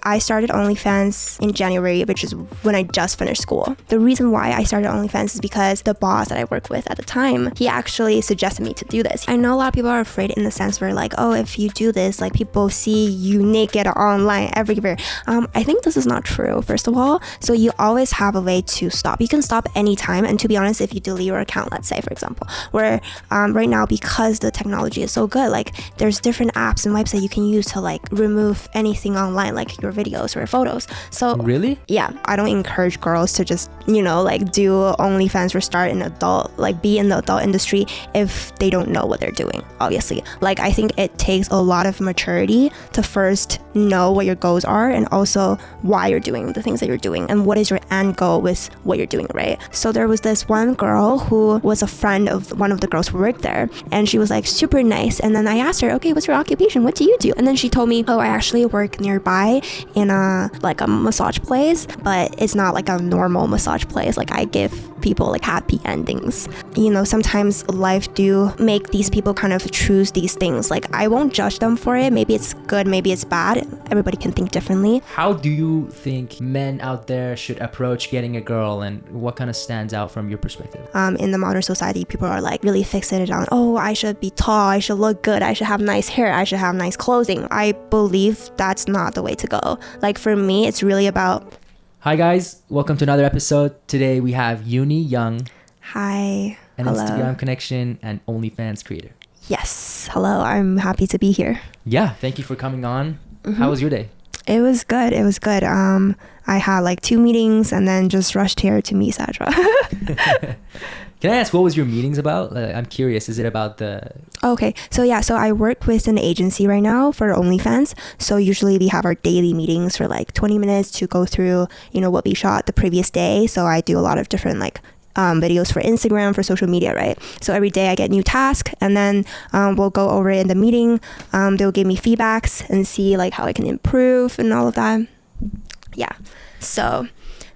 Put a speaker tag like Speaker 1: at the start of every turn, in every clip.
Speaker 1: I started OnlyFans in January, which is when I just finished school. The reason why I started OnlyFans is because the boss that I work with at the time, he actually suggested me to do this. I know a lot of people are afraid in the sense where like, oh, if you do this, like people see you naked online everywhere. I think this is not true, first of all. So you always have a way to stop. You can stop anytime. And to be honest, if you delete your account, let's say, for example, where right now, because the technology is so good, like there's different apps and websites you can use to like remove anything online, like your videos or photos. So
Speaker 2: really?
Speaker 1: Yeah, I don't encourage girls to just, like do OnlyFans or start an adult, like be in the adult industry if they don't know what they're doing, obviously. Like I think it takes a lot of maturity to first know what your goals are and also why you're doing the things that you're doing and what is your end goal with what you're doing, right? So there was this one girl who was a friend of one of the girls who worked there, and she was like super nice. And then I asked her, okay, what's your occupation? What do you do? And then she told me, oh, I actually work nearby in a massage place, but it's not like a normal massage place. Like I give people like happy endings. Sometimes life do make these people kind of choose these things. Like I won't judge them for it. Maybe it's good, maybe it's bad. Everybody can think differently.
Speaker 2: How do you think men out there should approach getting a girl, and what kind of stands out from your perspective?
Speaker 1: In the modern society, people are like really fixated on, oh, I should be tall, I should look good, I should have nice hair, I should have nice clothing. I believe that's not the way to go. Like for me, it's really about...
Speaker 2: Hi guys, welcome to another episode. Today we have Yuni Young.
Speaker 1: Hi.
Speaker 2: An
Speaker 1: hello.
Speaker 2: Instagram connection and OnlyFans creator.
Speaker 1: Yes. Hello. I'm happy to be here.
Speaker 2: Yeah. Thank you for coming on. Mm-hmm. How was your day?
Speaker 1: It was good. I had like 2 meetings and then just rushed here to meet Sadra.
Speaker 2: Can I ask, what was your meetings about? I'm curious. Is it about the...
Speaker 1: Okay. So I work with an agency right now for OnlyFans. So usually we have our daily meetings for like 20 minutes to go through, what we shot the previous day. So I do a lot of different videos for Instagram, for social media, right? So every day I get new tasks, and then we'll go over it in the meeting. They'll give me feedbacks and see like how I can improve and all of that. Yeah. So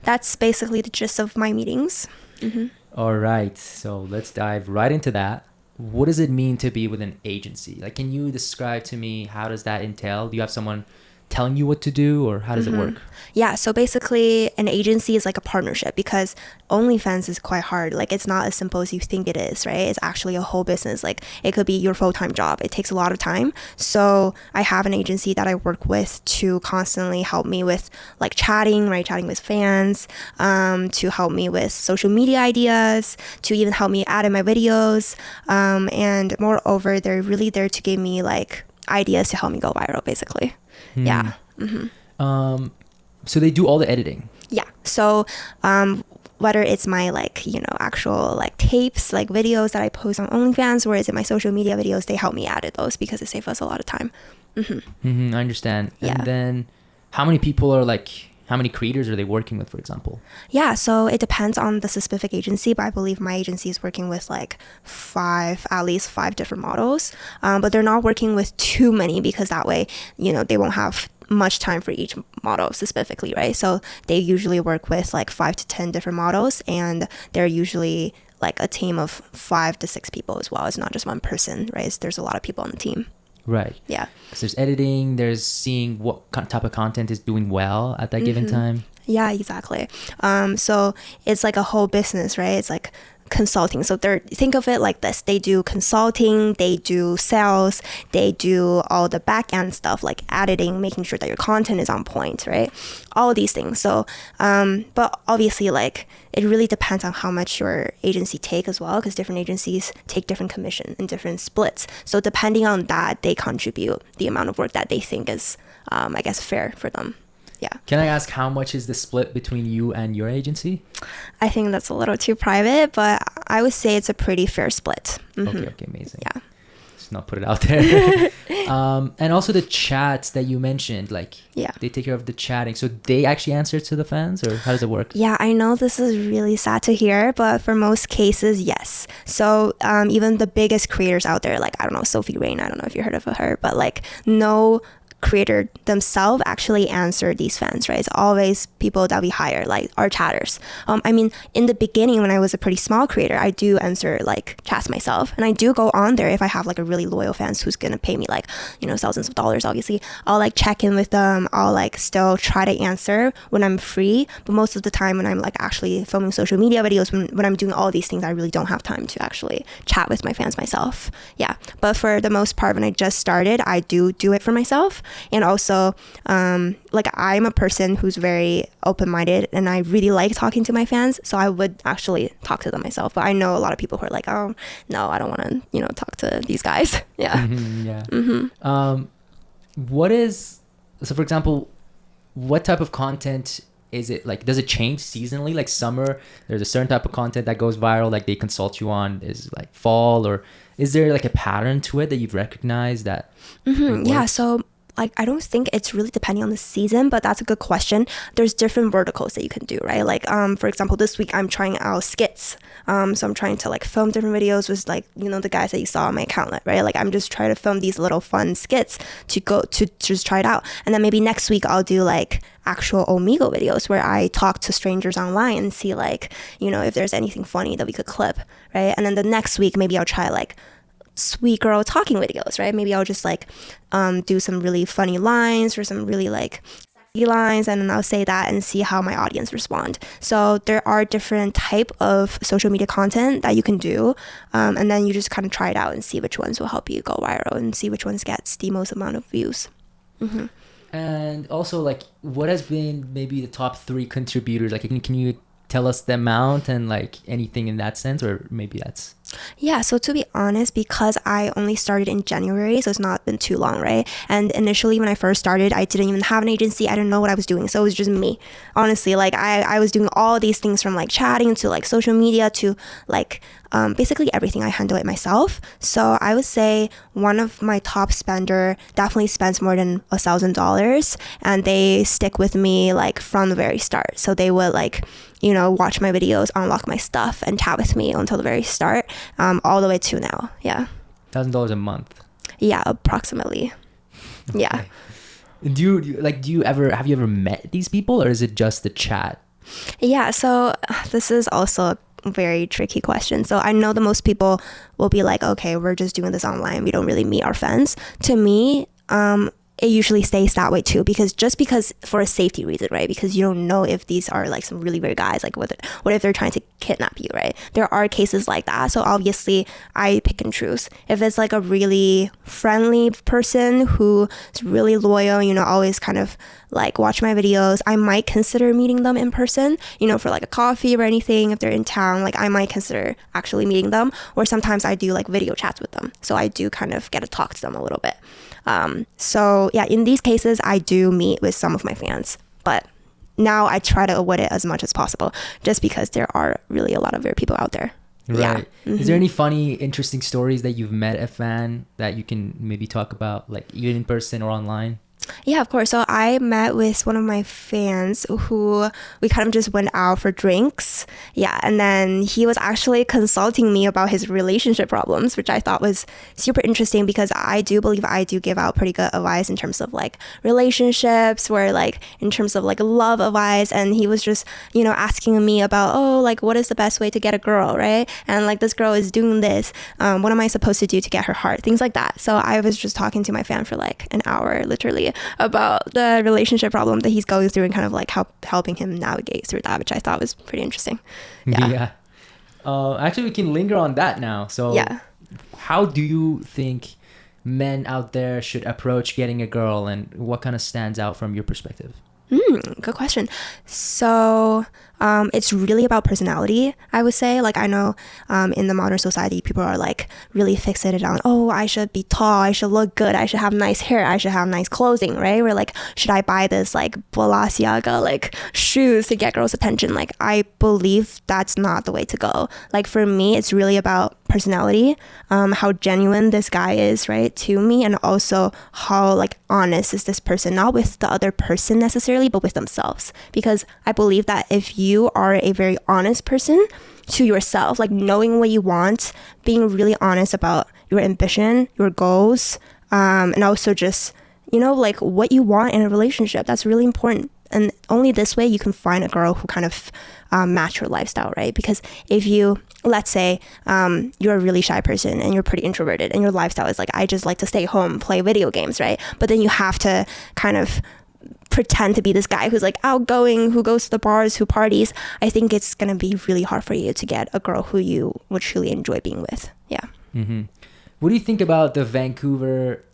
Speaker 1: that's basically the gist of my meetings. Mm-hmm.
Speaker 2: All right. So let's dive right into that. What does it mean to be with an agency? Like, can you describe to me, how does that entail? Do you have someone telling you what to do, or how does it work?
Speaker 1: Yeah, so basically an agency is like a partnership, because OnlyFans is quite hard. Like it's not as simple as you think it is, right? It's actually a whole business. Like it could be your full-time job. It takes a lot of time. So I have an agency that I work with to constantly help me with like chatting with fans, to help me with social media ideas, to even help me edit my videos. And moreover, they're really there to give me like ideas to help me go viral, basically. Yeah. Mm-hmm.
Speaker 2: So they do all the editing.
Speaker 1: Yeah. So whether it's my actual like tapes, like videos that I post on OnlyFans, or is it my social media videos, they help me edit those because it saves us a lot of time.
Speaker 2: I understand.
Speaker 1: Yeah.
Speaker 2: And then how many creators are they working with, for example?
Speaker 1: Yeah, so it depends on the specific agency, but I believe my agency is working with like at least five different models. But they're not working with too many, because that way, they won't have much time for each model specifically, right? So they usually work with like 5 to 10 different models, and they're usually like a team of 5 to 6 people as well. It's not just one person, right? There's a lot of people on the team.
Speaker 2: Right.
Speaker 1: Yeah.
Speaker 2: Because there's editing, there's seeing what type of content is doing well at that given time.
Speaker 1: Yeah, exactly. So it's like a whole business, right? It's like consulting. So think of it like this: they do consulting, they do sales, they do all the back end stuff like editing, making sure that your content is on point, right? All of these things. So but obviously, like, it really depends on how much your agency take as well, because different agencies take different commission and different splits. So depending on that, they contribute the amount of work that they think is I guess fair for them. Yeah.
Speaker 2: Can I ask, how much is the split between you and your agency?
Speaker 1: I think that's a little too private, but I would say it's a pretty fair split.
Speaker 2: Okay, amazing.
Speaker 1: Yeah.
Speaker 2: Let's not put it out there. And also the chats that you mentioned, like,
Speaker 1: yeah,
Speaker 2: they take care of the chatting. So they actually answer to the fans, or how does it work?
Speaker 1: Yeah, I know this is really sad to hear, but for most cases, yes. So even the biggest creators out there, like, I don't know, Sophie Rain, I don't know if you heard of her, but like no creator themselves actually answer these fans, right? It's always people that we hire, like our chatters. I mean, in the beginning, when I was a pretty small creator, I do answer like chats myself, and I do go on there if I have like a really loyal fans who's gonna pay me like, you know, thousands of dollars. Obviously, I'll like check in with them. I'll like still try to answer when I'm free, but most of the time when I'm like actually filming social media videos, when I'm doing all these things, I really don't have time to actually chat with my fans myself. Yeah, but for the most part, when I just started, I do it for myself. And also, like I'm a person who's very open-minded, and I really like talking to my fans, so I would actually talk to them myself. But I know a lot of people who are like, oh no, I don't want to, you know, talk to these guys. Yeah.
Speaker 2: What is, so for example, what type of content is it? Like, does it change seasonally? Like summer, there's a certain type of content that goes viral, like they consult you on. Is like fall, or is there like a pattern to it that you've recognized that?
Speaker 1: Yeah, so like I don't think it's really depending on the season, but that's a good question. There's different verticals that you can do, right? Like for example, this week I'm trying out skits. So I'm trying to like film different videos with like, you know, the guys that you saw on my account, right? Like I'm just trying to film these little fun skits to just try it out. And then maybe next week I'll do like actual Omegle videos where I talk to strangers online and see like, you know, if there's anything funny that we could clip, right? And then the next week maybe I'll try like sweet girl talking videos, right? Maybe I'll just like do some really funny lines or some really like sexy lines, and then I'll say that and see how my audience respond. So there are different type of social media content that you can do, and then you just kind of try it out and see which ones will help you go viral and see which ones gets the most amount of views.
Speaker 2: And also, like, what has been maybe the top 3 contributors? Like, can you tell us the amount and like anything in that sense, or maybe that's...
Speaker 1: Yeah, so to be honest, because I only started in January, so it's not been too long, right? And initially when I first started, I didn't even have an agency. I didn't know what I was doing, so it was just me. Honestly, like I was doing all these things, from like chatting to like social media to like basically everything. I handle it myself. So I would say one of my top spender definitely spends more than $1,000, and they stick with me like from the very start. So they would like, you know, watch my videos, unlock my stuff, and chat with me until the very start, all the way to now. Yeah.
Speaker 2: $1,000 a month.
Speaker 1: Yeah, approximately. Okay. Yeah.
Speaker 2: Do you ever met these people, or is it just the chat?
Speaker 1: Yeah. So this is also a very tricky question. So I know that most people will be like, okay, we're just doing this online, we don't really meet our fans. To me, it usually stays that way too, because for a safety reason, right? Because you don't know if these are like some really weird guys, like what if they're trying to kidnap you, right? There are cases like that. So obviously I pick and choose. If it's like a really friendly person who is really loyal, you know, always kind of like watch my videos, I might consider meeting them in person, you know, for like a coffee or anything. If they're in town, like I might consider actually meeting them. Or sometimes I do like video chats with them, so I do kind of get to talk to them a little bit. So yeah, in these cases I do meet with some of my fans, but now I try to avoid it as much as possible, just because there are really a lot of weird people out there.
Speaker 2: Right. Yeah. Mm-hmm. Is there any funny, interesting stories that you've met a fan that you can maybe talk about, like even in person or online?
Speaker 1: Yeah, of course. So I met with one of my fans who we kind of just went out for drinks. Yeah. And then he was actually consulting me about his relationship problems, which I thought was super interesting, because I do believe I do give out pretty good advice in terms of like relationships, where like in terms of like love advice. And he was just, you know, asking me about, oh, like what is the best way to get a girl, right? And like this girl is doing this. What am I supposed to do to get her heart? Things like that. So I was just talking to my fan for like an hour, literally, about the relationship problem that he's going through, and kind of like helping him navigate through that, which I thought was pretty interesting. Yeah.
Speaker 2: Actually, we can linger on that now. So yeah, how do you think men out there should approach getting a girl, and what kind of stands out from your perspective?
Speaker 1: Good question. So it's really about personality, I would say. Like I know in the modern society, people are like really fixated on, oh, I should be tall, I should look good, I should have nice hair, I should have nice clothing, right? We're like, should I buy this like Balenciaga like shoes to get girls' attention? Like I believe that's not the way to go. Like for me, it's really about personality, how genuine this guy is, right, to me, and also how like honest is this person, not with the other person necessarily, but with themselves. Because I believe that if you are a very honest person to yourself, like knowing what you want, being really honest about your ambition, your goals, and also just you know, like what you want in a relationship. That's really important. And only this way you can find a girl who kind of match your lifestyle, right? Because if you, let's say you're a really shy person and you're pretty introverted and your lifestyle is like, I just like to stay home, play video games, right? But then you have to kind of pretend to be this guy who's like outgoing, who goes to the bars, who parties. I think it's going to be really hard for you to get a girl who you would truly enjoy being with. Yeah.
Speaker 2: Mm-hmm. What do you think about the Vancouver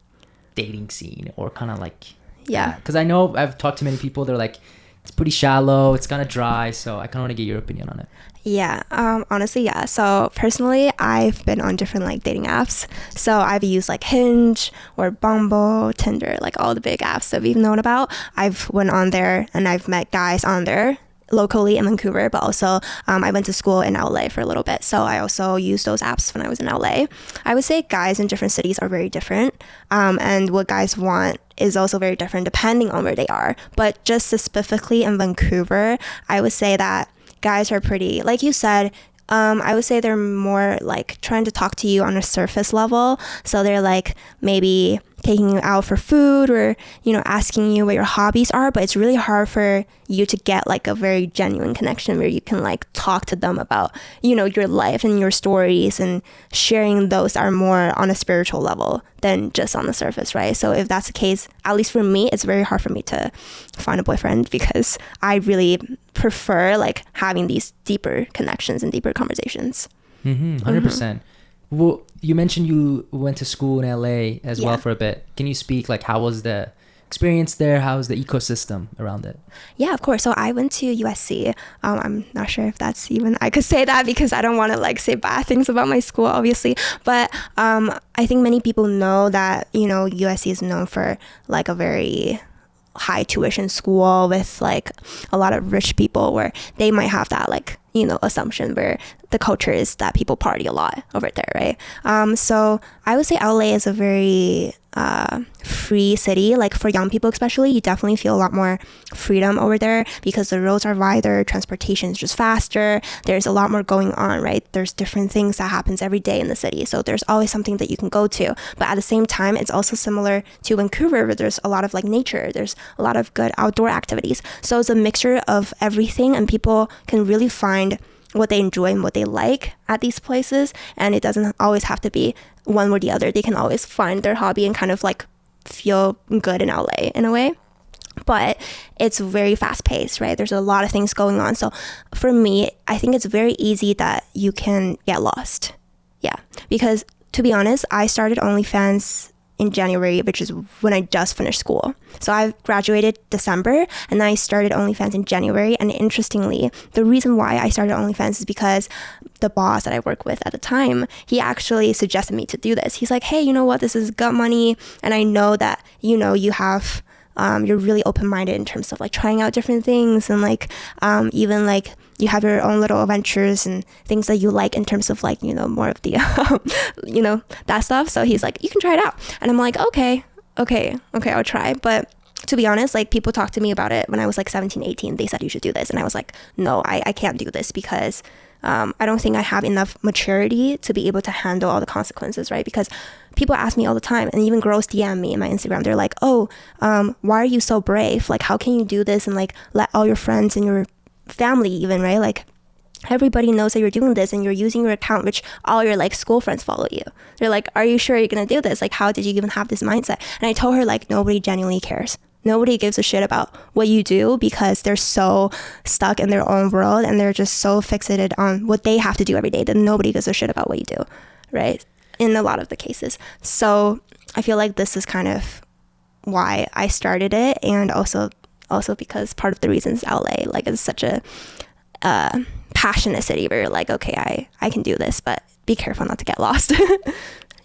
Speaker 2: dating scene, or kind of like,
Speaker 1: yeah,
Speaker 2: because I know I've talked to many people, they're like, it's pretty shallow, it's kind of dry, so I kind of want to get your opinion on it.
Speaker 1: Yeah, honestly, yeah. So personally, I've been on different like dating apps. So I've used like Hinge or Bumble, Tinder, like all the big apps that we've known about. I've went on there and I've met guys on there locally in Vancouver, but also I went to school in LA for a little bit. So I also used those apps when I was in LA. I would say guys in different cities are very different. And what guys want is also very different depending on where they are. But just specifically in Vancouver, I would say that guys are pretty, like you said, I would say they're more like trying to talk to you on a surface level. So they're like maybe taking you out for food or, you know, asking you what your hobbies are. But it's really hard for you to get like a very genuine connection where you can like talk to them about, you know, your life and your stories, and sharing those are more on a spiritual level than just on the surface, right? So if that's the case, at least for me, it's very hard for me to find a boyfriend, because I really prefer like having these deeper connections and deeper conversations.
Speaker 2: 100%. Well, you mentioned you went to school in LA as well for a bit. Can you speak like how was the experience there? How was the ecosystem around it?
Speaker 1: Yeah, of course. So I went to USC. I'm not sure if that's even, I could say that because I don't want to like say bad things about my school, obviously. But I think many people know that, you know, USC is known for like a very high tuition school with like a lot of rich people, where they might have that like, you know, assumption where the culture is that people party a lot over there, right? So I would say LA is a very free city. Like for young people especially, you definitely feel a lot more freedom over there because the roads are wider, transportation is just faster, there's a lot more going on, right? There's different things that happens every day in the city, so there's always something that you can go to. But at the same time, it's also similar to Vancouver, where there's a lot of like nature, there's a lot of good outdoor activities. So it's a mixture of everything, and people can really find what they enjoy and what they like at these places, and it doesn't always have to be one or the other. They can always find their hobby and kind of like feel good in LA in a way. But it's very fast paced, right? There's a lot of things going on. So for me, I think it's very easy that you can get lost. Yeah, because to be honest, I started OnlyFans in January, which is when I just finished school. So I graduated December, and I started OnlyFans in January. And interestingly, the reason why I started OnlyFans is because the boss that I work with at the time, he actually suggested me to do this. He's like, hey, you know what? This is gut money. And I know that, you know, you have, you're really open-minded in terms of like trying out different things, and like even like you have your own little adventures and things that you like in terms of like, you know, more of the, you know, that stuff. So he's like, you can try it out. And I'm like, okay, I'll try. But to be honest, like people talked to me about it when I was like 17, 18. They said you should do this. And I was like, no, I can't do this because I don't think I have enough maturity to be able to handle all the consequences, right? Because people ask me all the time, and even girls DM me in my Instagram. They're like, oh, why are you so brave? Like, how can you do this and like let all your friends and your family even, right? Like everybody knows that you're doing this and you're using your account, which all your like school friends follow you. They're like, are you sure you're gonna do this? Like, how did you even have this mindset? And I told her like, nobody genuinely cares. Nobody gives a shit about what you do because they're so stuck in their own world and they're just so fixated on what they have to do every day that nobody gives a shit about what you do, right? In a lot of the cases. So I feel like this is kind of why I started it, and also because part of the reason is LA, like it's such a passionate city where you're like, okay, I can do this, but be careful not to get lost.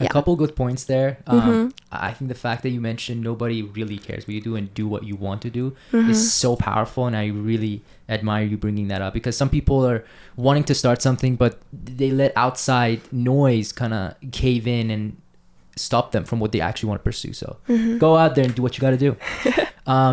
Speaker 2: A couple good points there. I think the fact that you mentioned nobody really cares what you do and do what you want to do is so powerful, and I really admire you bringing that up, because some people are wanting to start something but they let outside noise kind of cave in and stop them from what they actually want to pursue. So go out there and do what you got to do.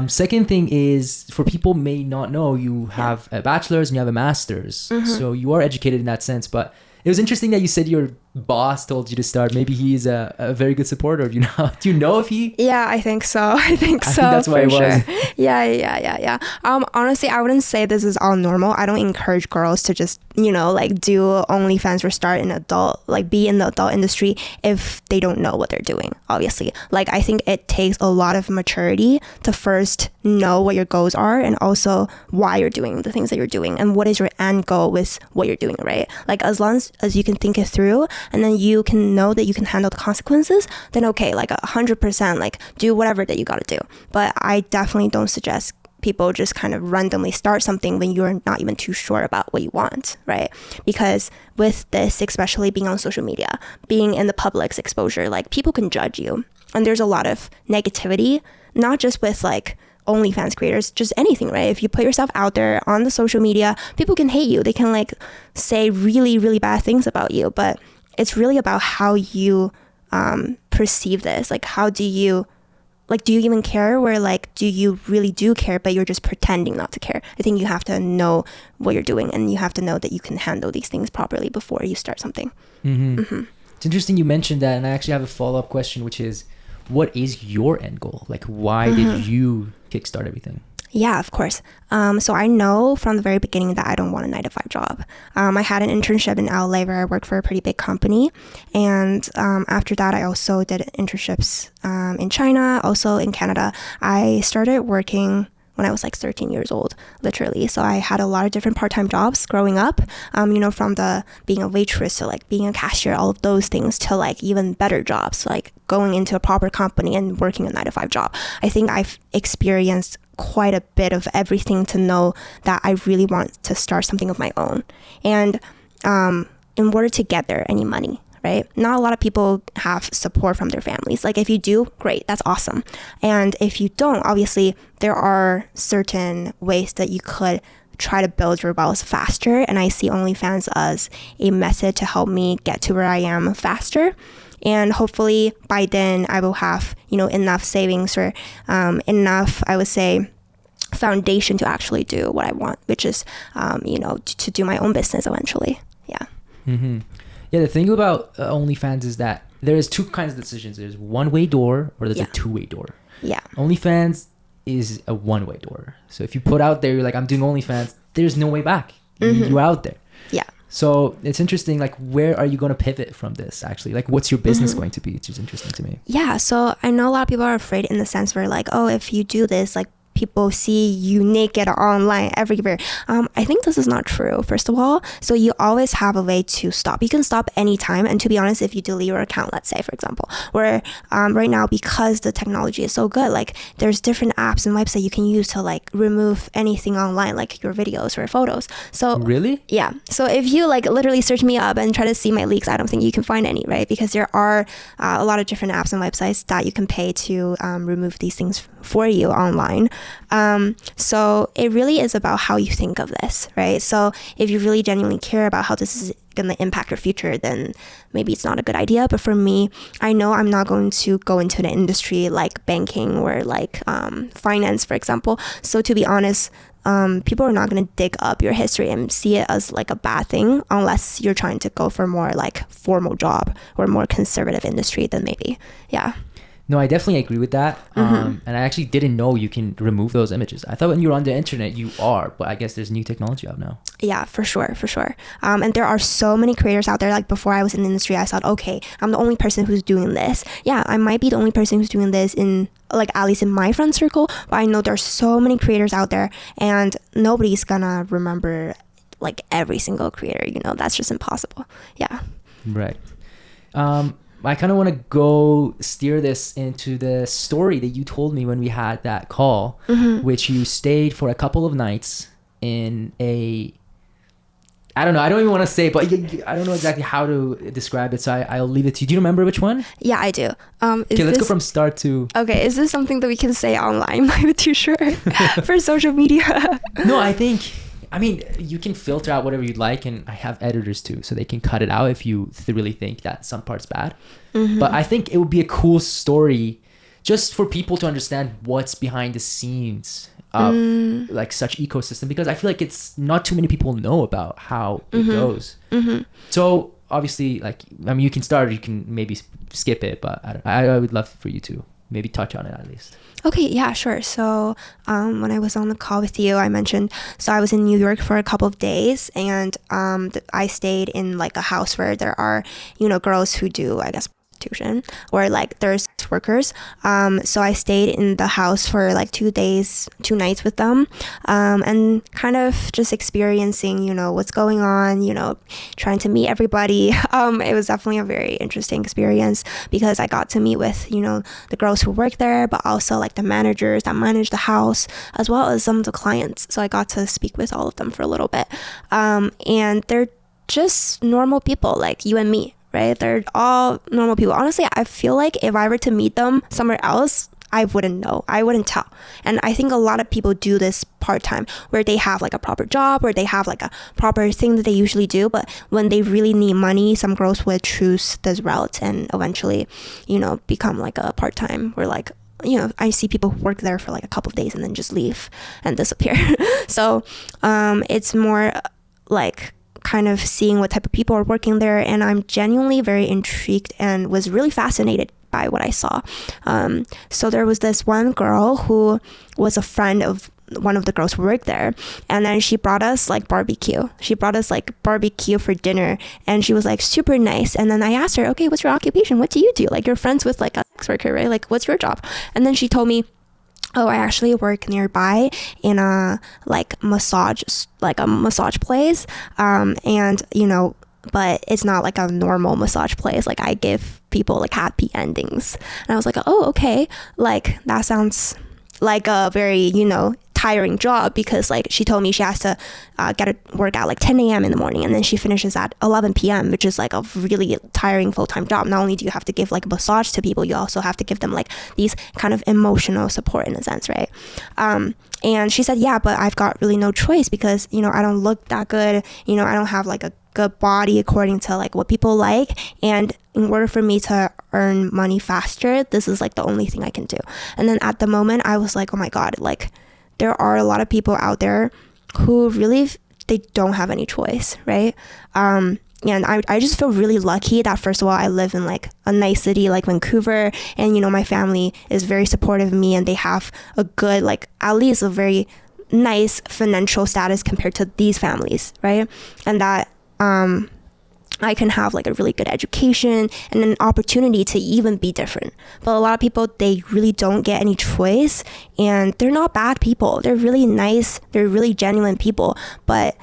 Speaker 2: Second thing is, for people may not know, you have a bachelor's and you have a master's, so you are educated in that sense. But it was interesting that you said you're boss told you to start, maybe he's a very good supporter. Do you know if he?
Speaker 1: Yeah, I think so. I think so.
Speaker 2: That's why it
Speaker 1: for
Speaker 2: was.
Speaker 1: sure. Yeah. Honestly, I wouldn't say this is all normal. I don't encourage girls to just, like do OnlyFans or start an adult, like be in the adult industry if they don't know what they're doing, obviously. Like, I think it takes a lot of maturity to first know what your goals are and also why you're doing the things that you're doing and what is your end goal with what you're doing, right? Like, as long as you can think it through and then you can know that you can handle the consequences, then okay, like 100%, like do whatever that you got to do. But I definitely don't suggest people just kind of randomly start something when you're not even too sure about what you want, right? Because with this, especially being on social media, being in the public's exposure, like people can judge you. And there's a lot of negativity, not just with like OnlyFans creators, just anything, right? If you put yourself out there on the social media, people can hate you. They can like say really, really bad things about you. But it's really about how you perceive this. Like, how do you, like, do you even care? Or like, do you really do care, but you're just pretending not to care? I think you have to know what you're doing and you have to know that you can handle these things properly before you start something.
Speaker 2: It's interesting you mentioned that, and I actually have a follow-up question, which is, what is your end goal? Like, why did you kickstart everything?
Speaker 1: Yeah, of course. So I know from the very beginning that I don't want a 9-to-5 job. I had an internship in LA where I worked for a pretty big company. And after that, I also did internships in China, also in Canada. I started working when I was like 13 years old, literally. So I had a lot of different part-time jobs growing up, from the being a waitress to like being a cashier, all of those things, to like even better jobs, like going into a proper company and working a 9-to-5 job. I think I've experienced quite a bit of everything to know that I really want to start something of my own. And in order to get there, I need money, right? Not a lot of people have support from their families. Like, if you do, great, that's awesome. And if you don't, obviously there are certain ways that you could try to build your wealth faster. And I see OnlyFans as a method to help me get to where I am faster. And hopefully by then I will have, enough savings or enough, I would say, foundation to actually do what I want, which is, to do my own business eventually. Yeah.
Speaker 2: Yeah, the thing about OnlyFans is that there is two kinds of decisions. There's one-way door or there's a two-way door. Yeah. OnlyFans is a one-way door. So if you put out there, you're like, I'm doing OnlyFans, there's no way back. You're out there. Yeah. So it's interesting, like, where are you going to pivot from this, actually? Like, what's your business going to be? It's just interesting to me.
Speaker 1: Yeah, so I know a lot of people are afraid in the sense where, like, oh, if you do this, like, people see you naked online everywhere. I think this is not true, first of all. So you always have a way to stop. You can stop anytime. And to be honest, if you delete your account, let's say, for example, where right now, because the technology is so good, like there's different apps and websites you can use to like remove anything online, like your videos or photos. So
Speaker 2: really?
Speaker 1: Yeah. So if you like literally search me up and try to see my leaks, I don't think you can find any, right? Because there are a lot of different apps and websites that you can pay to remove these things for you online. So it really is about how you think of this, right? So if you really genuinely care about how this is going to impact your future, then maybe it's not a good idea. But for me, I know I'm not going to go into the industry like banking or like finance, for example. So to be honest, people are not going to dig up your history and see it as like a bad thing unless you're trying to go for more like formal job or more conservative industry, then maybe. Yeah.
Speaker 2: No, I definitely agree with that. And I actually didn't know you can remove those images. I thought when you're on the internet, you are, but I guess there's new technology out now.
Speaker 1: Yeah, for sure. And there are so many creators out there. Like before I was in the industry, I thought, okay, I'm the only person who's doing this. Yeah, I might be the only person who's doing this in like at least in my friend circle, but I know there's so many creators out there and nobody's gonna remember like every single creator, that's just impossible. Yeah.
Speaker 2: Right. I kind of want to go steer this into the story that you told me when we had that call, which you stayed for a couple of nights in a, I don't know, I don't even want to say, but I don't know exactly how to describe it, so I'll leave it to you. Do you remember which one?
Speaker 1: Yeah, I do.
Speaker 2: Okay, let's go from start to...
Speaker 1: Okay, is this something that we can say online? I'm not too sure for social media.
Speaker 2: No, I mean, you can filter out whatever you'd like, and I have editors too, so they can cut it out if you really think that some part's bad. But I think it would be a cool story just for people to understand what's behind the scenes of like such ecosystem, because I feel like it's not too many people know about how it goes. So obviously, like, I mean, you can start, or you can maybe skip it, but I would love for you to maybe touch on it at least.
Speaker 1: Okay, yeah, sure. So when I was on the call with you, I mentioned, so I was in New York for a couple of days, and I stayed in like a house where there are, girls who do, I guess, prostitution, or like there's workers. So I stayed in the house for like 2 days, 2 nights with them, and kind of just experiencing, what's going on, trying to meet everybody. It was definitely a very interesting experience because I got to meet with, the girls who work there, but also like the managers that manage the house, as well as some of the clients. So I got to speak with all of them for a little bit. And they're just normal people like you and me, right? They're all normal people. Honestly, I feel like if I were to meet them somewhere else, I wouldn't know. I wouldn't tell. And I think a lot of people do this part-time where they have like a proper job, or they have like a proper thing that they usually do. But when they really need money, some girls would choose this route and eventually, become like a part-time, where like, I see people who work there for like a couple of days and then just leave and disappear. So it's more like kind of seeing what type of people are working there, and I'm genuinely very intrigued and was really fascinated by what I saw. So there was this one girl who was a friend of one of the girls who worked there, and then she brought us like barbecue. She brought us like barbecue for dinner, and she was like super nice. And then I asked her, okay, what's your occupation? What do you do? Like, you're friends with like a sex worker, right? Like, what's your job? And then she told me, oh, I actually work nearby in a massage place, and but it's not like a normal massage place. Like, I give people like happy endings. And I was like, oh, okay, like that sounds like a very tiring job, because like she told me she has to get to work at like 10 a.m. in the morning, and then she finishes at 11 p.m., which is like a really tiring full-time job. Not only do you have to give like a massage to people, you also have to give them like these kind of emotional support in a sense, right? And she said, yeah, but I've got really no choice because I don't look that good, I don't have like a good body according to like what people like, and in order for me to earn money faster, this is like the only thing I can do. And then at the moment I was like, oh my god, like there are a lot of people out there who really, they don't have any choice, right? And I just feel really lucky that, first of all, I live in like a nice city like Vancouver, and my family is very supportive of me, and they have a good, like at least a very nice financial status compared to these families, right? And that I can have like a really good education and an opportunity to even be different. But a lot of people, they really don't get any choice, and they're not bad people. They're really nice. They're really genuine people. But,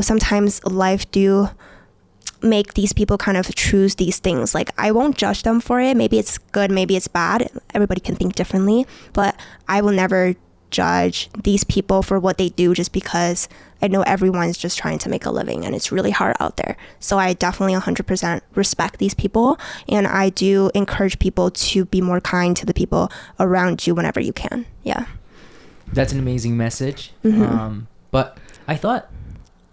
Speaker 1: sometimes life do make these people kind of choose these things. Like, I won't judge them for it. Maybe it's good, maybe it's bad. Everybody can think differently, but I will never judge these people for what they do, just because I know everyone's just trying to make a living and it's really hard out there. So I definitely 100% respect these people, and I do encourage people to be more kind to the people around you whenever you can. Yeah,
Speaker 2: that's an amazing message. But I thought,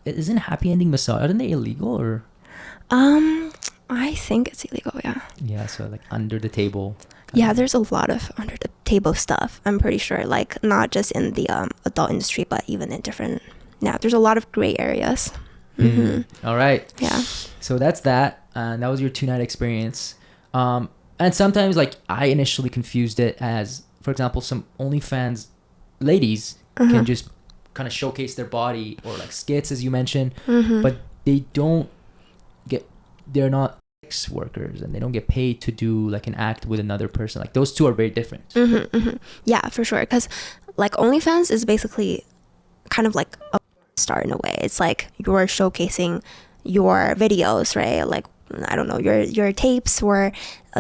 Speaker 2: isn't happy ending massage, aren't they illegal? Or
Speaker 1: I think it's illegal.
Speaker 2: Yeah, so like under the table.
Speaker 1: Yeah, there's a lot of under the table stuff, I'm pretty sure, like not just in the adult industry, but even in different, there's a lot of gray areas.
Speaker 2: All right.
Speaker 1: Yeah.
Speaker 2: So that's that. And that was your 2-night experience. And sometimes like I initially confused it as, for example, some OnlyFans ladies can just kind of showcase their body, or like skits, as you mentioned, but they're not sex workers, and they don't get paid to do like an act with another person. Like, those two are very different.
Speaker 1: Yeah, for sure. Because like OnlyFans is basically kind of like a star in a way. It's like you're showcasing your videos, right? Like, I don't know, your tapes, or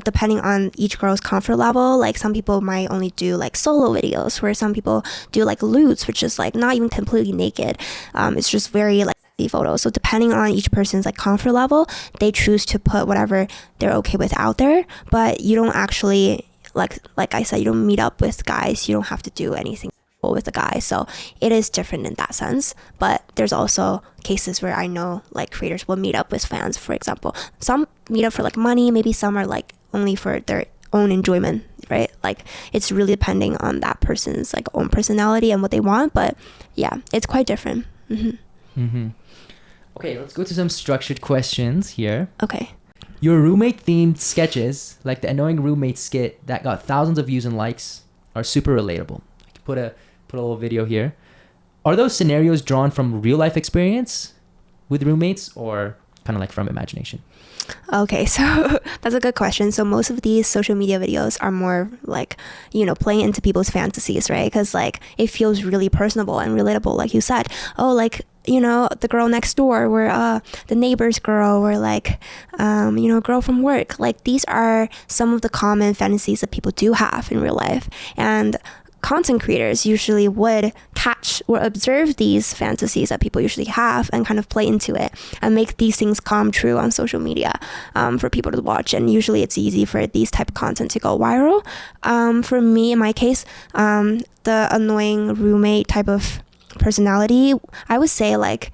Speaker 1: depending on each girl's comfort level, like some people might only do like solo videos, where some people do like lewds, which is like not even completely naked. It's just very like photos. So depending on each person's like comfort level, they choose to put whatever they're okay with out there. But you don't actually, like I said, you don't meet up with guys. You don't have to do anything with a guy. So it is different in that sense. But there's also cases where I know like creators will meet up with fans, for example. Some meet up for like money, maybe some are like only for their own enjoyment, right? Like, it's really depending on that person's like own personality and what they want. But yeah, it's quite different.
Speaker 2: Okay, let's go to some structured questions here.
Speaker 1: Okay.
Speaker 2: Your roommate-themed sketches, like the annoying roommate skit that got thousands of views and likes, are super relatable. I can put a little video here. Are those scenarios drawn from real-life experience with roommates, or kind of like from imagination?
Speaker 1: Okay, so that's a good question. So most of these social media videos are more like, playing into people's fantasies, right? Because like it feels really personable and relatable, like you said. Oh, like, the girl next door, or the neighbor's girl, or like, girl from work. Like these are some of the common fantasies that people do have in real life. And content creators usually would catch or observe these fantasies that people usually have and kind of play into it and make these things come true on social media for people to watch. And usually it's easy for these type of content to go viral. For me, in my case, the annoying roommate type of personality, I would say like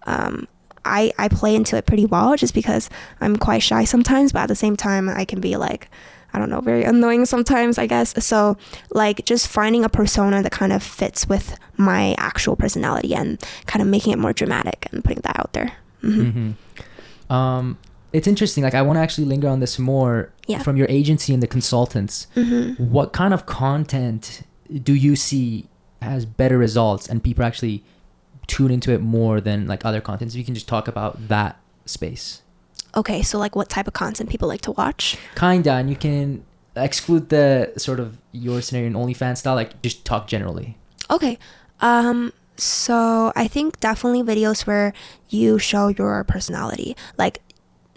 Speaker 1: I play into it pretty well, just because I'm quite shy sometimes, but at the same time I can be like, I don't know, very annoying sometimes, I guess. So like just finding a persona that kind of fits with my actual personality and kind of making it more dramatic and putting that out there.
Speaker 2: It's interesting. Like I want to actually linger on this more. From your agency and the consultants. What kind of content do you see has better results and people actually tune into it more than like other contents? If you can just talk about that space.
Speaker 1: Okay, so like what type of content people like to watch?
Speaker 2: Kinda, and you can exclude the sort of your scenario in OnlyFans style, like just talk generally.
Speaker 1: Okay, so I think definitely videos where you show your personality. Like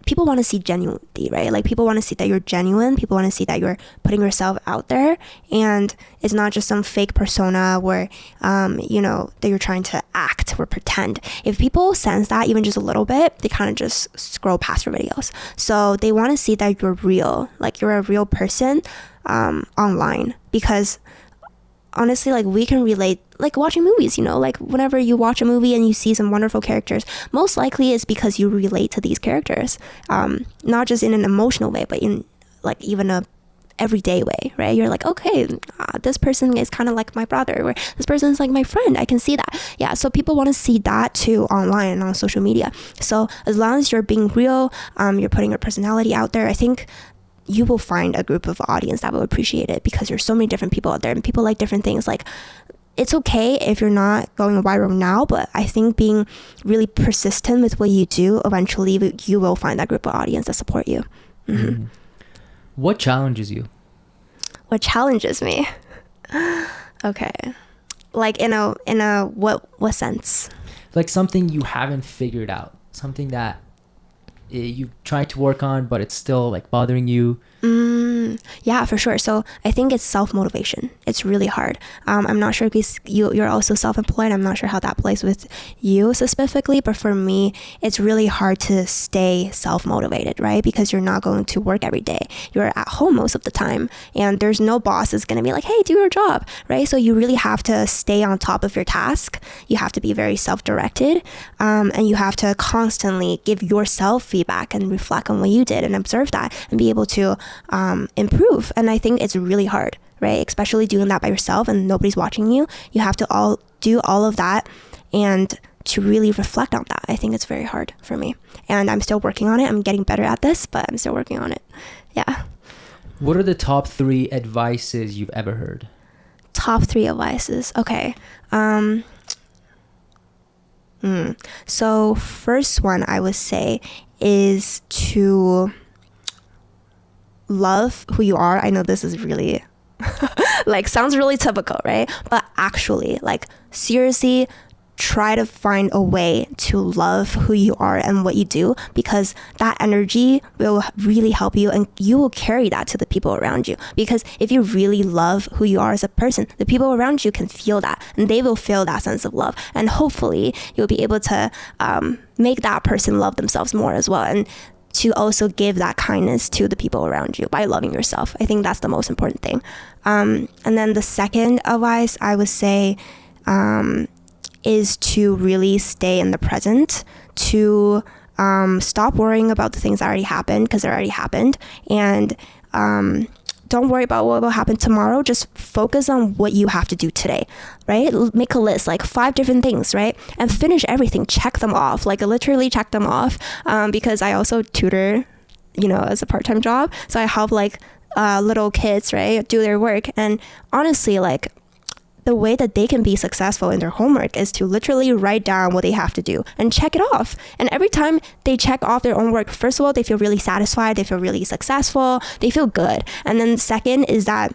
Speaker 1: people want to see genuinity, right? Like people want to see that you're genuine. People want to see that you're putting yourself out there, and it's not just some fake persona where, that you're trying to act or pretend. If people sense that even just a little bit, they kind of just scroll past your videos. So they want to see that you're real, like you're a real person online, because honestly, like we can relate, like watching movies, like whenever you watch a movie and you see some wonderful characters, most likely it's because you relate to these characters, not just in an emotional way, but in like even a everyday way, right? You're like, okay, this person is kind of like my brother, or this person is like my friend. I can see that. Yeah, so people want to see that too online and on social media. So as long as you're being real, you're putting your personality out there, I think you will find a group of audience that will appreciate it, because there's so many different people out there and people like different things. Like it's okay if you're not going viral now, but I think being really persistent with what you do, eventually you will find that group of audience that support you.
Speaker 2: What challenges you?
Speaker 1: What challenges me? Okay, like in a what sense?
Speaker 2: Like something you haven't figured out, something that you tried to work on, but it's still like bothering you.
Speaker 1: Yeah, for sure. So I think it's self-motivation. It's really hard. I'm not sure if you're also self-employed. I'm not sure how that plays with you specifically, but for me, it's really hard to stay self-motivated, right? Because you're not going to work every day. You're at home most of the time, and there's no boss that's going to be like, hey, do your job, right? So you really have to stay on top of your task. You have to be very self-directed, and you have to constantly give yourself feedback and reflect on what you did and observe that and be able to improve. And I think it's really hard, right? Especially doing that by yourself and nobody's watching you. You have to do all of that, and to really reflect on that. I think it's very hard for me, and I'm still working on it. I'm getting better at this, but I'm still working on it. Yeah.
Speaker 2: What are the top 3 advices you've ever heard?
Speaker 1: Top 3 advices. Okay. So first one I would say is to love who you are. I know this is really like sounds really typical, right? But actually, like seriously, try to find a way to love who you are and what you do, because that energy will really help you, and you will carry that to the people around you. Because if you really love who you are as a person, the people around you can feel that, and they will feel that sense of love, and hopefully you'll be able to make that person love themselves more as well, and to also give that kindness to the people around you by loving yourself. I think that's the most important thing. And then the second advice I would say is to really stay in the present, to stop worrying about the things that already happened, because they already happened, and don't worry about what will happen tomorrow. Just focus on what you have to do today, right? Make a list, like 5 different things, right? And finish everything. Check them off, like literally check them off. Because I also tutor, as a part-time job. So I help like little kids, right, do their work. And honestly, like the way that they can be successful in their homework is to literally write down what they have to do and check it off. And every time they check off their own work, first of all, they feel really satisfied, they feel really successful, they feel good. And then second is that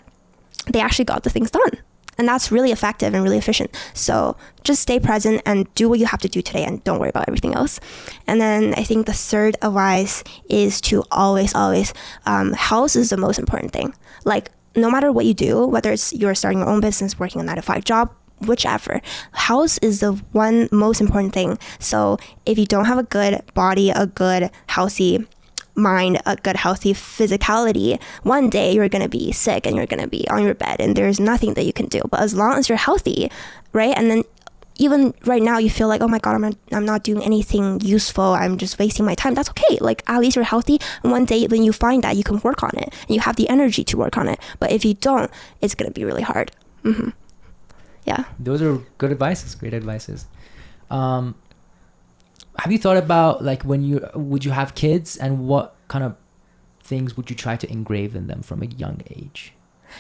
Speaker 1: they actually got the things done. And that's really effective and really efficient. So just stay present and do what you have to do today and don't worry about everything else. And then I think the third advice is to always, health is the most important thing. Like, no matter what you do, whether it's you're starting your own business, working a 9-to-5 job, whichever, health is the one most important thing. So if you don't have a good body, a good healthy mind, a good healthy physicality, one day you're going to be sick and you're going to be on your bed and there's nothing that you can do. But as long as you're healthy, right? And then even right now you feel like, oh my God, I'm not doing anything useful, I'm just wasting my time. That's okay. Like, at least you're healthy, and one day when you find that, you can work on it and you have the energy to work on it. But if you don't, it's going to be really hard. Yeah,
Speaker 2: those are good advices, great advices. Have you thought about, like, would you have kids, and what kind of things would you try to engrave in them from a young age?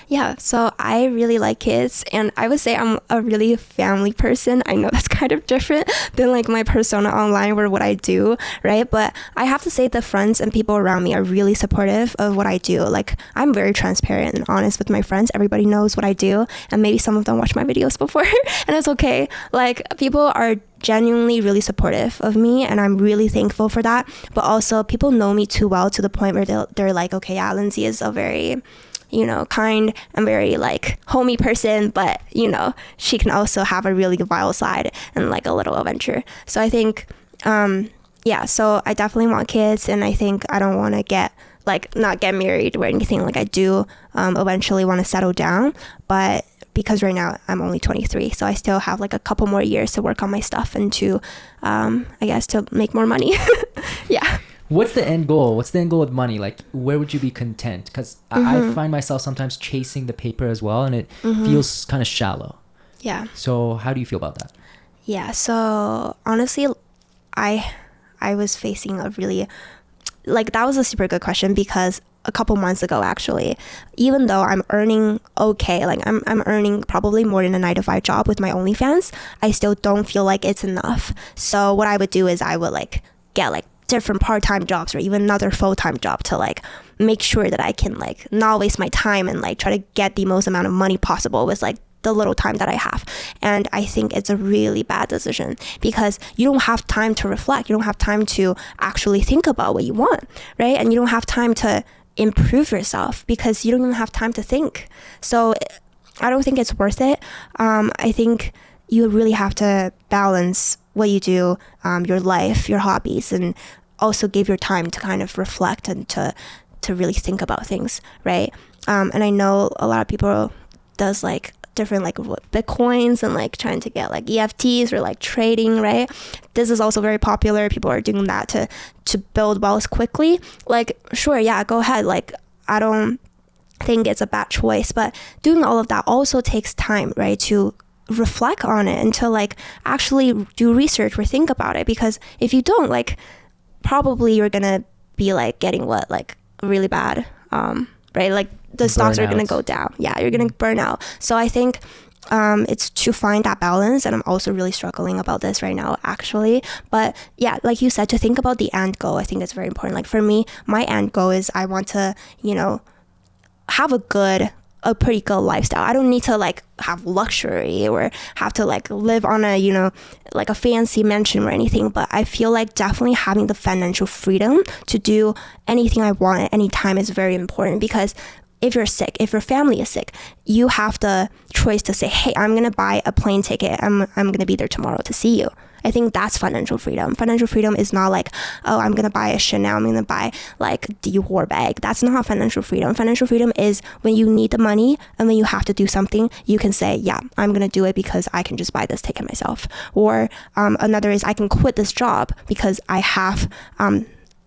Speaker 1: Yeah, so I really like kids, and I would say I'm a really family person. I know that's kind of different than like my persona online or what I do, right? But I have to say the friends and people around me are really supportive of what I do. Like, I'm very transparent and honest with my friends. Everybody knows what I do, and maybe some of them watch my videos before and it's okay. Like, people are genuinely really supportive of me, and I'm really thankful for that. But also, people know me too well to the point where they're like, okay, yeah, Lindsay is a very kind and very like homey person, but she can also have a really wild side and like a little adventure. So I think so I definitely want kids, and I think I don't want to not get married or anything. Like, I do eventually want to settle down, but because right now I'm only 23, so I still have like a couple more years to work on my stuff and to I guess to make more money. Yeah.
Speaker 2: What's the end goal? What's the end goal with money? Like, where would you be content? Because I find myself sometimes chasing the paper as well, and it feels kind of shallow.
Speaker 1: Yeah.
Speaker 2: So how do you feel about that?
Speaker 1: Yeah. So honestly, I was facing a really, that was a super good question, because a couple months ago, actually, even though I'm earning okay, like I'm earning probably more than a 9-to-5 job with my OnlyFans, I still don't feel like it's enough. So what I would do is I would get different part-time jobs or even another full-time job to make sure that I can not waste my time and try to get the most amount of money possible with the little time that I have. And I think it's a really bad decision, because you don't have time to reflect. You don't have time to actually think about what you want, right? And you don't have time to improve yourself because you don't even have time to think. So I don't think it's worth it. I think you really have to balance what you do, your life, your hobbies, and also give your time to kind of reflect and to really think about things, right? And I know a lot of people does different Bitcoins and trying to get EFTs or trading, right? This is also very popular. People are doing that to build wealth quickly. Sure, yeah, go ahead. I don't think it's a bad choice, but doing all of that also takes time, right? To reflect on it and to actually do research or think about it, because if you don't, probably you're gonna be getting really bad, right? The stocks are gonna go down. Yeah, you're gonna burn out. So I think it's to find that balance, and I'm also really struggling about this right now, actually. But yeah, like you said, to think about the end goal, I think it's very important. For me, my end goal is I want to have a pretty good lifestyle. I don't need to have luxury or have to live on a a fancy mansion or anything, but I feel definitely having the financial freedom to do anything I want at any time is very important, because if you're sick, if your family is sick, you have the choice to say, hey, I'm gonna buy a plane ticket, I'm gonna be there tomorrow to see you. I think that's financial freedom. Financial freedom is not oh, I'm gonna buy a Chanel, I'm gonna buy Dior bag. That's not financial freedom. Financial freedom is when you need the money and when you have to do something, you can say, yeah, I'm gonna do it because I can just buy this ticket myself. Or another is I can quit this job because I have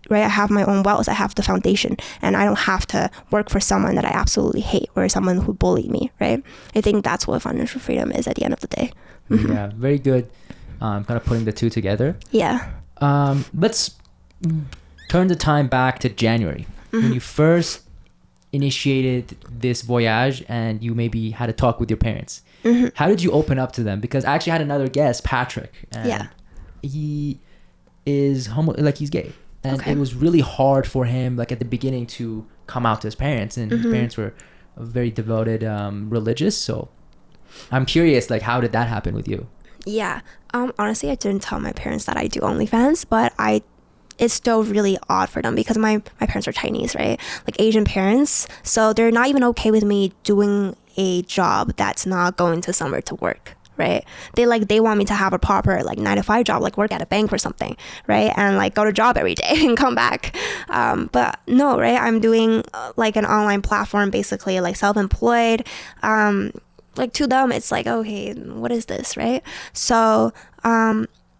Speaker 1: right? I have my own wells. I have the foundation, and I don't have to work for someone that I absolutely hate or someone who bullied me, right? I think that's what financial freedom is at the end of the day.
Speaker 2: Yeah, very good. Kind of putting the two together.
Speaker 1: Yeah.
Speaker 2: Let's turn the time back to January when you first initiated this voyage and you maybe had a talk with your parents. How did you open up to them? Because I actually had another guest, Patrick, and he is he's gay, and it was really hard for him like at the beginning to come out to his parents, and his parents were very devoted religious. So I'm curious, like, how did that happen with you?
Speaker 1: Yeah. Honestly, I didn't tell my parents that I do OnlyFans, but it's still really odd for them because my parents are Chinese, right? Like Asian parents. So they're not even okay with me doing a job that's not going to somewhere to work, right? They want me to have a proper like 9-to-5 job, like work at a bank or something, right? And like go to job every day and come back. But no, right? I'm doing like an online platform, basically like self-employed. Like to them, it's like, okay, what is this, right? So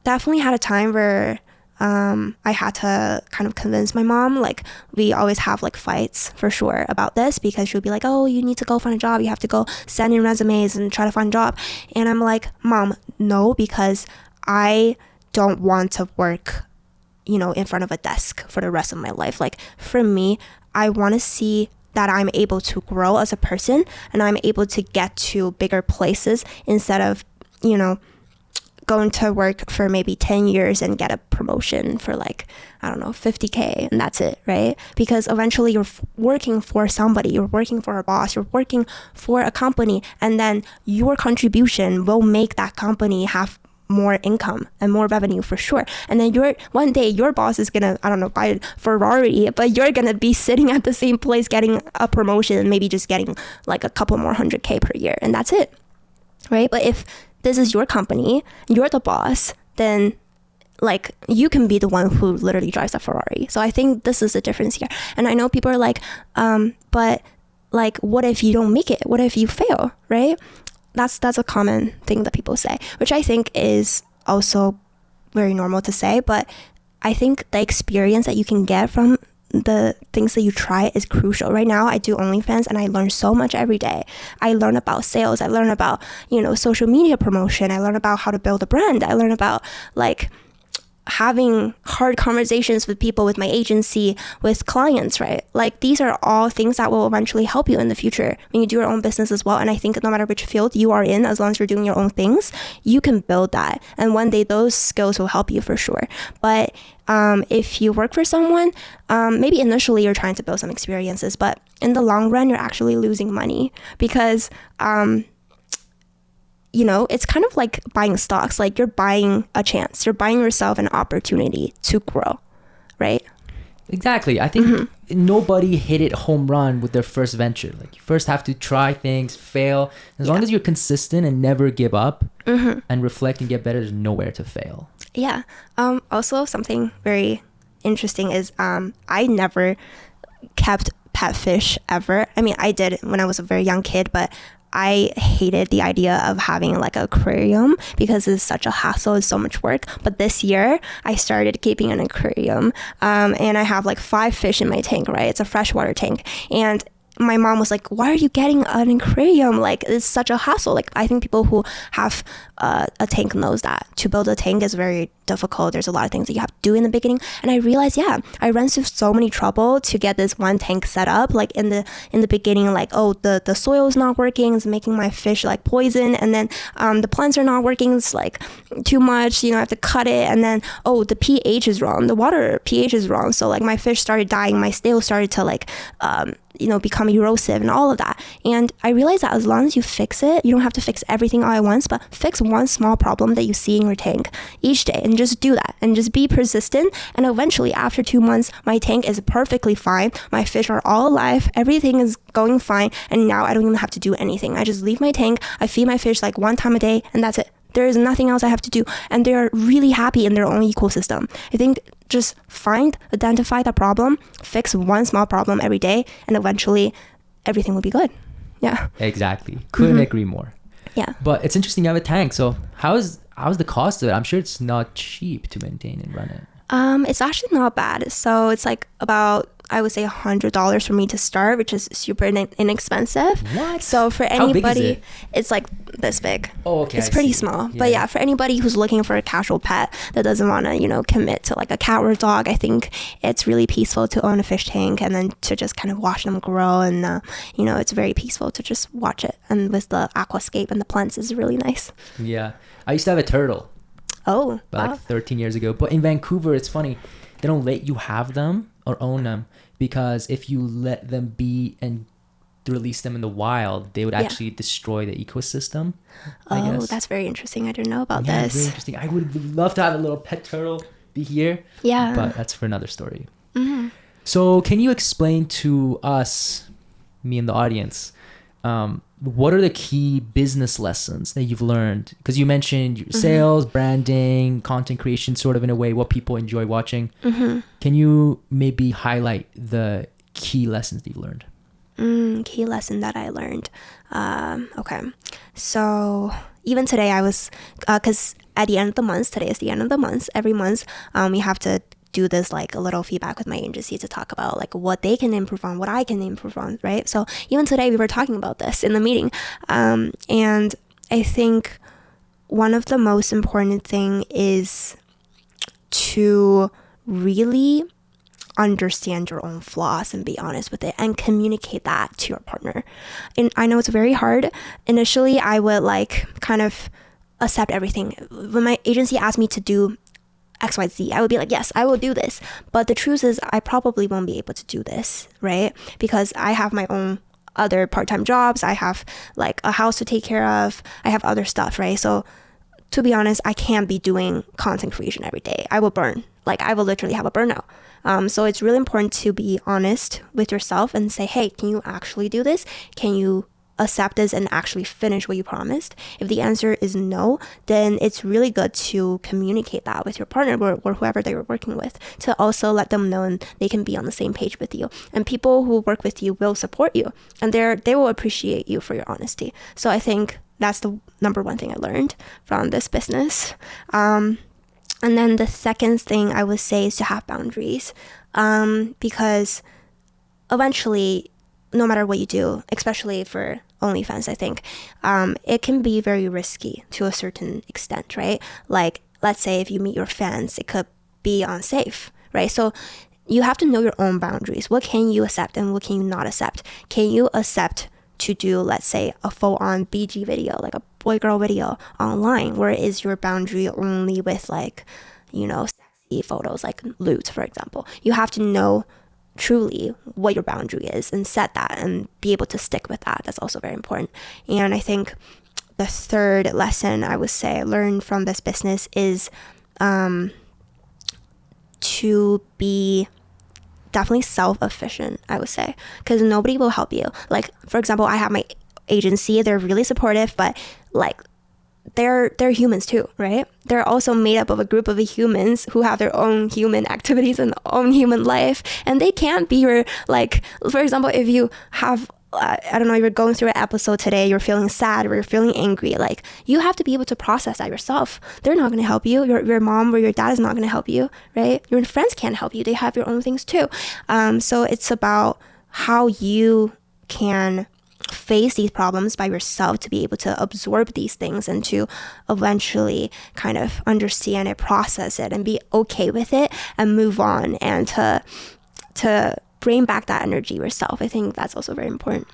Speaker 1: definitely had a time where I had to kind of convince my mom. Like we always have like fights for sure about this because she'll be like, oh, you need to go find a job. You have to go send in resumes and try to find a job. And I'm like, Mom, no, because I don't want to work, in front of a desk for the rest of my life. Like for me, I want to see that I'm able to grow as a person and I'm able to get to bigger places instead of, going to work for maybe 10 years and get a promotion for like, I don't know, 50K and that's it, right? Because eventually you're working for somebody, you're working for a boss, you're working for a company, and then your contribution will make that company have more income and more revenue for sure. And then one day your boss is gonna, I don't know, buy a Ferrari, but you're gonna be sitting at the same place getting a promotion and maybe just getting like a couple more 100K per year, and that's it, right? But if this is your company, you're the boss, then like you can be the one who literally drives a Ferrari. So I think this is the difference here. And I know people are like, but like, what if you don't make it? What if you fail, right? That's a common thing that people say, which I think is also very normal to say. But I think the experience that you can get from the things that you try is crucial. Right now I do OnlyFans and I learn so much every day. I learn about sales, I learn about social media promotion, I learn about how to build a brand, I learn about like having hard conversations with people, with my agency, with clients, right? Like these are all things that will eventually help you in the future when you do your own business as well. And I think no matter which field you are in, as long as you're doing your own things, you can build that, and one day those skills will help you for sure. But if you work for someone, maybe initially you're trying to build some experiences, but in the long run you're actually losing money because it's kind of like buying stocks. Like you're buying a chance, you're buying yourself an opportunity to grow, right?
Speaker 2: Exactly. I think nobody hit it home run with their first venture. Like you first have to try things, fail. As long as you're consistent and never give up and reflect and get better, there's nowhere to fail. Yeah.
Speaker 1: Also something very interesting is I never kept pet fish ever. I mean, I did when I was a very young kid, but I hated the idea of having like an aquarium because it's such a hassle, it's so much work. But this year I started keeping an aquarium, and I have like 5 fish in my tank, right? It's a freshwater tank. And my mom was like, why are you getting an aquarium? Like it's such a hassle. Like I think people who have a tank knows that to build a tank is very difficult. There's a lot of things that you have to do in the beginning. And I realized, I ran through so many trouble to get this one tank set up. Like in the beginning, like, oh, the soil is not working, it's making my fish like poison. And then the plants are not working, it's like too much, I have to cut it. And then, oh, the pH is wrong, the water pH is wrong. So like my fish started dying, my scale started to like, become erosive and all of that. And I realized that as long as you fix it, you don't have to fix everything all at once, but fix one small problem that you see in your tank each day and just do that and just be persistent. And eventually after 2 months, my tank is perfectly fine. My fish are all alive. Everything is going fine. And now I don't even have to do anything. I just leave my tank. I feed my fish like 1 time a day and that's it. There is nothing else I have to do. And they're really happy in their own ecosystem. I think just identify the problem, fix one small problem every day, and eventually everything will be good. Yeah.
Speaker 2: Exactly. Couldn't agree more.
Speaker 1: Yeah.
Speaker 2: But it's interesting you have a tank. So how's the cost of it? I'm sure it's not cheap to maintain and run it.
Speaker 1: It's actually not bad. So it's like about, I would say, $100 for me to start, which is super inexpensive.
Speaker 2: What?
Speaker 1: So for
Speaker 2: How big is
Speaker 1: anybody,
Speaker 2: it?
Speaker 1: it's like this big.
Speaker 2: Oh, okay.
Speaker 1: It's
Speaker 2: I
Speaker 1: pretty
Speaker 2: see.
Speaker 1: small. But yeah, for anybody who's looking for a casual pet that doesn't want to, commit to like a cat or a dog, I think it's really peaceful to own a fish tank and then to just kind of watch them grow. And, it's very peaceful to just watch it. And with the aquascape and the plants is really nice.
Speaker 2: Yeah. I used to have a turtle.
Speaker 1: Oh,
Speaker 2: About
Speaker 1: wow.
Speaker 2: like 13 years ago. But in Vancouver, it's funny. They don't let you have them or own them because if you let them be and release them in the wild, they would actually destroy the ecosystem. I
Speaker 1: Oh,
Speaker 2: guess.
Speaker 1: that's very interesting. I didn't know about
Speaker 2: Yeah,
Speaker 1: this.
Speaker 2: very interesting. I would love to have a little pet turtle be here.
Speaker 1: Yeah.
Speaker 2: But that's for another story.
Speaker 1: Mm-hmm.
Speaker 2: So can you explain to us, me and the audience, what are the key business lessons that you've learned? Because you mentioned your sales, branding, content creation, sort of in a way, what people enjoy watching.
Speaker 1: Mm-hmm.
Speaker 2: Can you maybe highlight the key lessons that you've learned?
Speaker 1: Key lesson that I learned. Okay. So even today I was, because at the end of the month, today is the end of the month, every month, we have to do this like a little feedback with my agency to talk about like what they can improve on, what I can improve on, right? So even today we were talking about this in the meeting. And I think one of the most important thing is to really understand your own flaws and be honest with it and communicate that to your partner. And I know it's very hard. Initially, I would like kind of accept everything. When my agency asked me to do XYZ, I would be like, yes, I will do this. But the truth is I probably won't be able to do this, right? Because I have my own other part-time jobs. I have like a house to take care of. I have other stuff, right? So to be honest, I can't be doing content creation every day. I will burn. Like I will literally have a burnout. So it's really important to be honest with yourself and say, hey, can you actually do this? Can you accept this and actually finish what you promised? If the answer is no, then it's really good to communicate that with your partner or whoever they were working with, to also let them know and they can be on the same page with you. And people who work with you will support you and they will appreciate you for your honesty. So I think that's the number one thing I learned from this business. And then the second thing I would say is to have boundaries, because eventually, no matter what you do, especially for OnlyFans, I think, it can be very risky to a certain extent, right? Like, let's say if you meet your fans, it could be unsafe, right? So you have to know your own boundaries. What can you accept and what can you not accept? Can you accept to do, let's say, a full-on BG video, like a boy-girl video online, where is your boundary only with like, sexy photos, like lewd, for example? You have to know truly what your boundary is and set that and be able to stick with that. That's also very important. And I think the third lesson I would say I learned from this business is to be definitely self-efficient, I would say, because nobody will help you. Like, for example, I have my agency, they're really supportive, but like they're humans too, right? They're also made up of a group of humans who have their own human activities and own human life, and they can't be your, like, for example, if you have I don't know, you're going through an episode today, you're feeling sad or you're feeling angry, like you have to be able to process that yourself. They're not going to help you. Your mom or your dad is not going to help you, right? Your friends can't help you. They have your own things too. So it's about how you can face these problems by yourself to be able to absorb these things and to eventually kind of understand it, process it, and be okay with it and move on, and to bring back that energy yourself. I think that's also very important.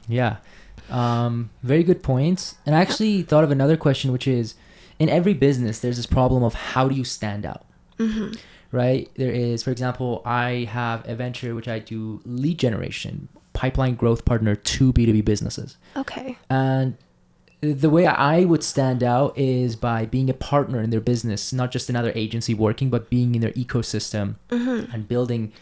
Speaker 2: Yeah. Very good points. And I actually thought of another question, which is, in every business, there's this problem of how do you stand out? Right? There is, for example, I have a venture which I do lead generation, pipeline growth partner to B2B businesses.
Speaker 1: Okay.
Speaker 2: And the way I would stand out is by being a partner in their business, not just another agency working, but being in their ecosystem and building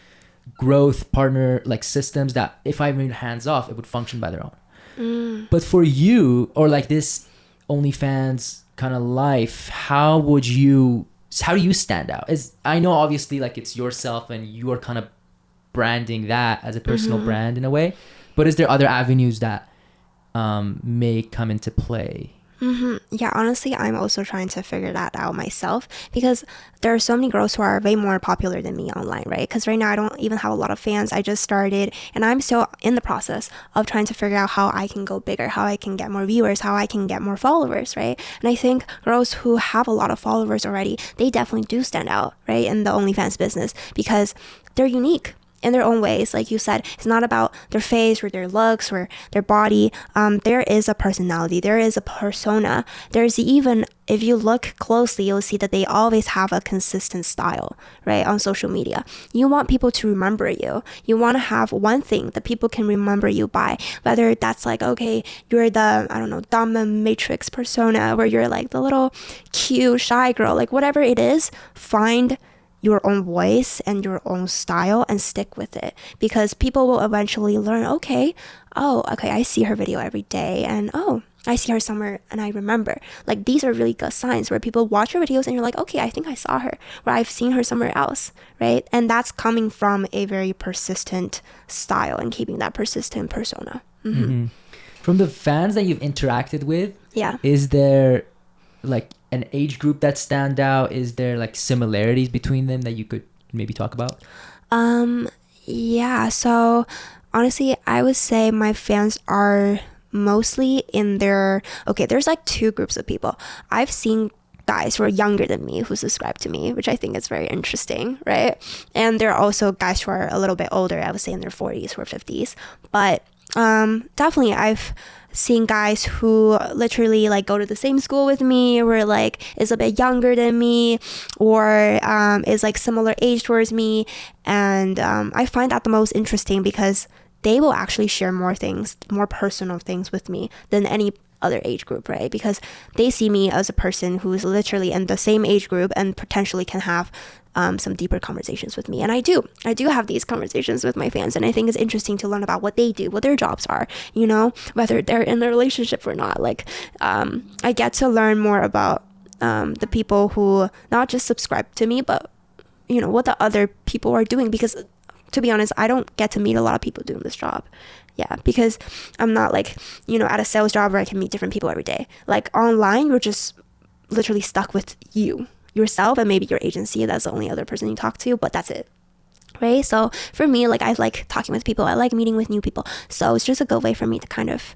Speaker 2: growth partner like systems that if I made hands off, it would function by their own. But for you, or like this OnlyFans kind of life, how do you stand out? I know obviously like it's yourself and you are kind of branding that as a personal brand in a way, but is there other avenues that may come into play
Speaker 1: Yeah, honestly, I'm also trying to figure that out myself because there are so many girls who are way more popular than me online, right? Because right now I don't even have a lot of fans. I just started and I'm still in the process of trying to figure out how I can go bigger, how I can get more viewers, how I can get more followers, right? And I think girls who have a lot of followers already, they definitely do stand out, right, in the OnlyFans business because they're unique in their own ways. Like you said, it's not about their face or their looks or their body. There is a personality, there is a persona, there's even, if you look closely, you'll see that they always have a consistent style, right, on social media. You want people to remember you. You want to have one thing that people can remember you by, whether that's like, okay, you're the, I don't know, dominatrix persona, where you're like the little cute shy girl, like whatever it is, find your own voice and your own style and stick with it, because people will eventually learn, okay, I see her video every day, and I see her somewhere and I remember. Like, these are really good signs where people watch your videos and you're like, okay, I think I saw her, or I've seen her somewhere else, right? And that's coming from a very persistent style and keeping that persistent persona.
Speaker 2: From the fans that you've interacted with,
Speaker 1: Yeah.
Speaker 2: is there like an age group that stand out? Is there like similarities between them that you could maybe talk about?
Speaker 1: Yeah, so honestly, I would say my fans are mostly in their, okay, there's like two groups of people. I've seen guys who are younger than me who subscribe to me, which I think is very interesting, right? And there are also guys who are a little bit older, I would say in their 40s or 50s. But definitely I've seen guys who literally like go to the same school with me, or like is a bit younger than me, or is like similar age towards me. And I find that the most interesting because they will actually share more things, more personal things with me than any other age group, right? Because they see me as a person who is literally in the same age group and potentially can have some deeper conversations with me. And I do have these conversations with my fans, and I think it's interesting to learn about what they do, what their jobs are, you know, whether they're in a relationship or not. Like I get to learn more about the people who not just subscribe to me, but you know, what the other people are doing, because to be honest, I don't get to meet a lot of people doing this job. Yeah, because I'm not like, you know, at a sales job where I can meet different people every day. Like online, you're just literally stuck with yourself and maybe your agency. That's the only other person you talk to, but that's it, right? So for me, like, I like talking with people, I like meeting with new people, so it's just a good way for me to kind of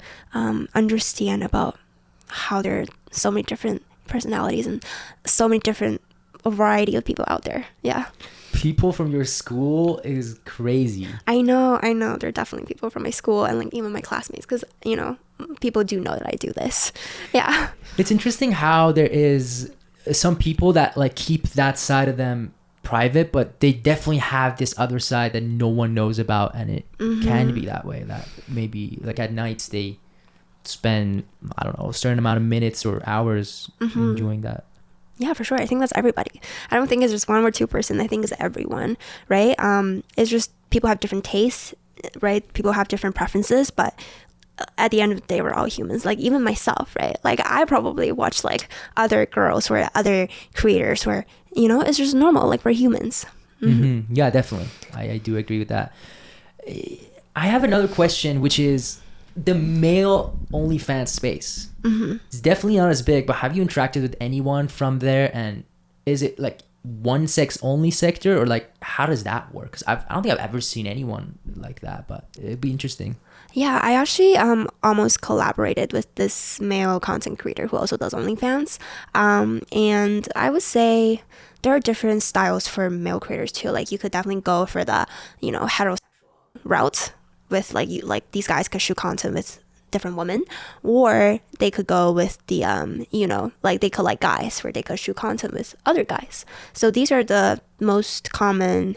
Speaker 1: understand about how there are so many different personalities and so many different variety of people out there. Yeah,
Speaker 2: People from your school is crazy.
Speaker 1: I know there are definitely people from my school and like even my classmates, because you know, people do know that I do this. Yeah,
Speaker 2: It's interesting how there is some people that like keep that side of them private, but they definitely have this other side that no one knows about, and it can be that way, that maybe like at nights they spend, I don't know, a certain amount of minutes or hours enjoying that.
Speaker 1: yeah, for sure. I think that's everybody. I don't think it's just one or two person. I think it's everyone, right? It's just people have different tastes, right? People have different preferences, but at the end of the day, we're all humans. Like even myself, right? Like I probably watch like other girls or other creators where, you know, it's just normal. Like we're humans.
Speaker 2: Yeah, definitely. I do agree with that. I have another question, which is the male OnlyFans space. It's definitely not as big, but have you interacted with anyone from there? And is it like one sex only sector, or like how does that work? 'Cause I don't think I've ever seen anyone like that, but it'd be interesting.
Speaker 1: Yeah, I actually almost collaborated with this male content creator who also does OnlyFans. And I would say there are different styles for male creators too. Like you could definitely go for the, you know, heterosexual route with like these guys could shoot content with different women, or they could go with the you know, like they could like guys where they could shoot content with other guys. So these are the most common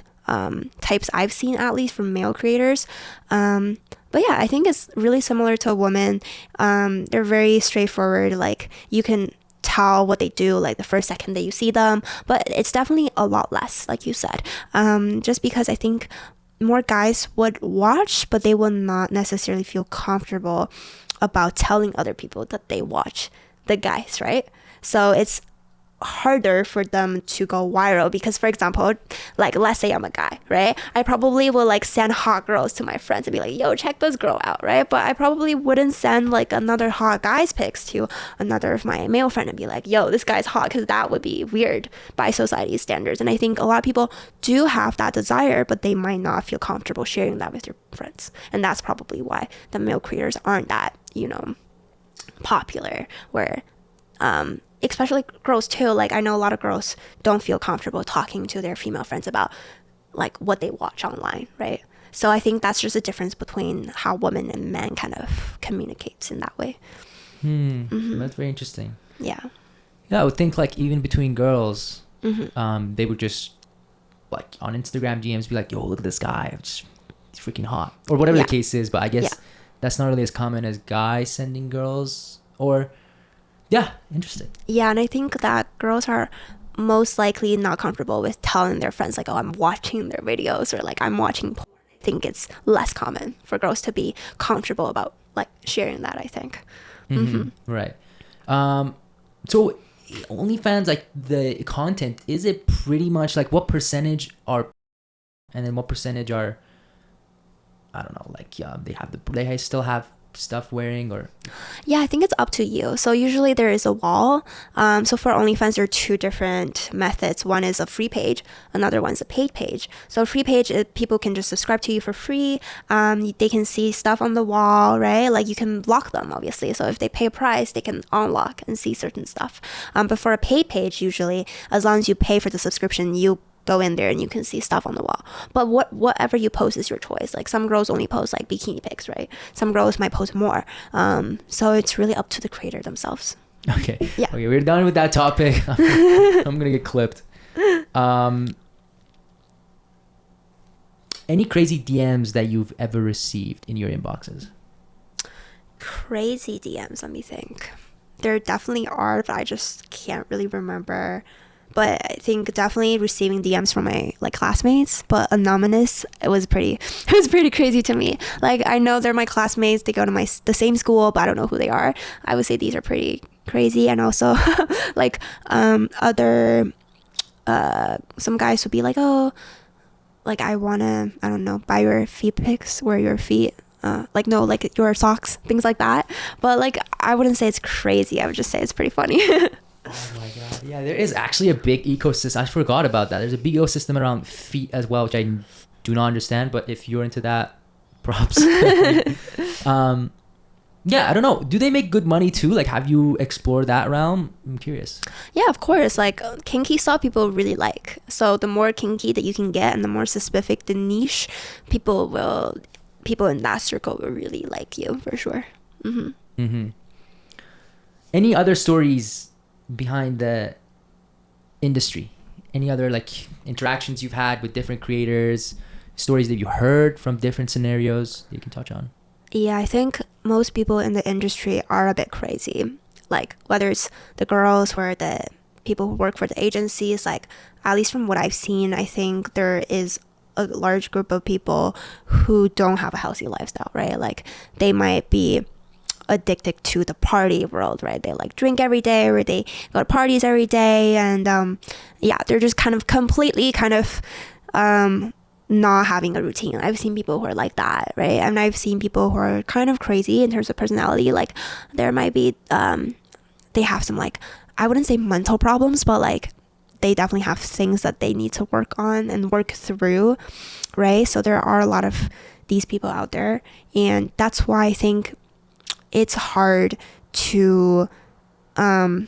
Speaker 1: types I've seen, at least from male creators. But yeah, I think it's really similar to a woman. They're very straightforward. Like you can tell what they do like the first second that you see them, but it's definitely a lot less, like you said, just because I think more guys would watch, but they would not necessarily feel comfortable about telling other people that they watch the guys, right? So it's harder for them to go viral because, for example, like let's say I'm a guy, right? I probably will like send hot girls to my friends and be like, yo, check this girl out, right? But I probably wouldn't send like another hot guy's pics to another of my male friend and be like, yo, this guy's hot, because that would be weird by society's standards. And I think a lot of people do have that desire, but they might not feel comfortable sharing that with their friends. And that's probably why the male creators aren't that, you know, popular, where especially girls too. Like I know a lot of girls don't feel comfortable talking to their female friends about like what they watch online, right? So I think that's just a difference between how women and men kind of communicates in that way.
Speaker 2: That's very interesting.
Speaker 1: Yeah,
Speaker 2: I would think like even between girls, they would just like on Instagram DMs be like, yo, look at this guy, he's freaking hot, or whatever the case is. But I guess that's not really as common as guys sending girls, or interesting. Yeah,
Speaker 1: and I think that girls are most likely not comfortable with telling their friends like, oh, I'm watching their videos, or like I'm watching porn. I think it's less common for girls to be comfortable about like sharing that, I think.
Speaker 2: Right. So OnlyFans, like the content, is it pretty much like what percentage are, and then what percentage are, I don't know, like they still have stuff wearing, or?
Speaker 1: Yeah, I think it's up to you. So usually there is a wall. So for OnlyFans, there are two different methods. One is a free page, another one's a paid page. So a free page, people can just subscribe to you for free. They can see stuff on the wall, right? Like you can block them, obviously. So if they pay a price, they can unlock and see certain stuff. But for a paid page, usually, as long as you pay for the subscription, you go in there and you can see stuff on the wall. But whatever you post is your choice. Like some girls only post like bikini pics, right? Some girls might post more. So it's really up to the creator themselves.
Speaker 2: Okay. Yeah. Okay, we're done with that topic. I'm gonna get clipped. Any crazy DMs that you've ever received in your inboxes?
Speaker 1: Crazy DMs, let me think. There definitely are, but I just can't really remember. But I think definitely receiving DMs from my like classmates, but anonymous, it was pretty crazy to me. Like I know they're my classmates, they go to the same school, but I don't know who they are. I would say these are pretty crazy. And also like other some guys would be like, oh, like I wanna, I don't know, buy your feet pics, wear your feet. Like no, like your socks, things like that. But like I wouldn't say it's crazy, I would just say it's pretty funny.
Speaker 2: Oh my god. Yeah, there is actually a big ecosystem. I forgot about that. There's a big ecosystem around feet as well, which I do not understand, but if you're into that, props. Yeah, I don't know. Do they make good money too? Like, have you explored that realm? I'm curious.
Speaker 1: Yeah, of course. Like kinky stuff people really like. So the more kinky that you can get and the more specific the niche, people in that circle will really like you for sure.
Speaker 2: Any other stories behind the industry? Any other like interactions you've had with different creators, stories that you heard from different scenarios you can touch on?
Speaker 1: Yeah, I think most people in the industry are a bit crazy. Like whether it's the girls or the people who work for the agencies, like at least from what I've seen, I think there is a large group of people who don't have a healthy lifestyle, right? Like they might be addicted to the party world, right? They like drink every day, or they go to parties every day, and they're just kind of completely not having a routine. I've seen people who are like that, right? And I've seen people who are kind of crazy in terms of personality. Like there might be they have some, like, I wouldn't say mental problems, but like they definitely have things that they need to work on and work through, right? So there are a lot of these people out there, and that's why I think it's hard to, I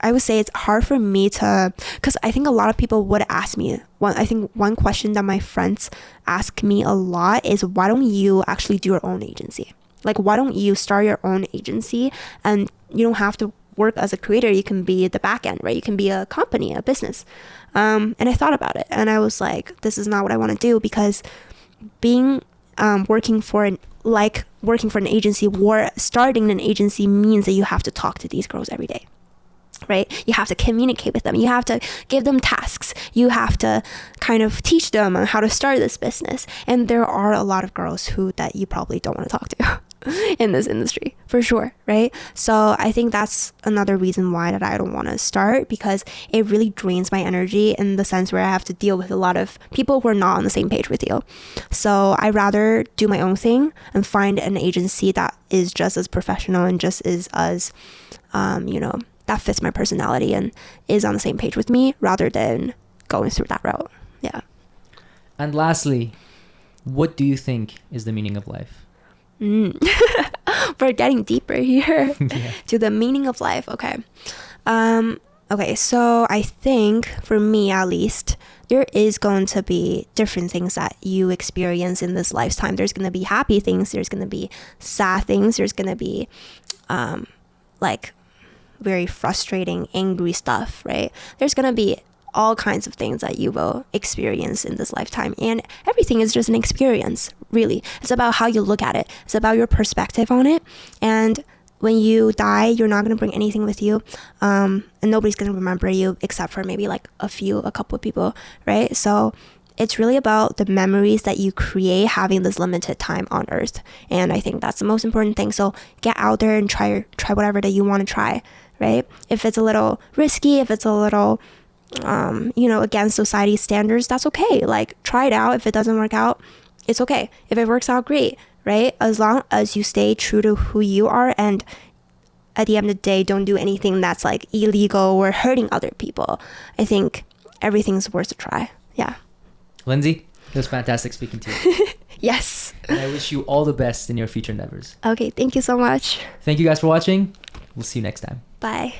Speaker 1: would say it's hard for me to, because I think a lot of people would ask me, one question that my friends ask me a lot is, why don't you actually do your own agency? Like, why don't you start your own agency, and you don't have to work as a creator, you can be the back end, right? You can be a company, a business. And I thought about it, and I was like, this is not what I want to do, because working for an agency or starting an agency means that you have to talk to these girls every day, right? You have to communicate with them. You have to give them tasks. You have to kind of teach them on how to start this business. And there are a lot of girls that you probably don't want to talk to. in this industry, for sure, right? So I think that's another reason why that I don't want to start, because it really drains my energy in the sense where I have to deal with a lot of people who are not on the same page with you. So I'd rather do my own thing and find an agency that is just as professional and just is as, that fits my personality and is on the same page with me, rather than going through that route. Yeah.
Speaker 2: And lastly, what do you think is the meaning of life?
Speaker 1: We're getting deeper here.
Speaker 2: Yeah.
Speaker 1: To the meaning of life. Okay. Okay, so I think for me at least, there is going to be different things that you experience in this lifetime. There's going to be happy things, there's going to be sad things, there's going to be like very frustrating, angry stuff, right? There's going to be all kinds of things that you will experience in this lifetime, and everything is just an experience, really. It's about how you look at it. It's about your perspective on it. And when you die, you're not going to bring anything with you, and nobody's going to remember you except for maybe like a couple of people, right? So it's really about the memories that you create having this limited time on earth, and I think that's the most important thing. So get out there and try whatever that you want to try, right? If it's a little risky, if it's a little against society's standards, that's okay. Like, try it out. If it doesn't work out, it's okay. If it works out, great, right? As long as you stay true to who you are, and at the end of the day, don't do anything that's like illegal or hurting other people, I think everything's worth a try. Yeah.
Speaker 2: Lindsay, it was fantastic speaking to you.
Speaker 1: Yes.
Speaker 2: And I wish you all the best in your future endeavors.
Speaker 1: Okay, thank you so much.
Speaker 2: Thank you guys for watching. We'll see you next time.
Speaker 1: Bye.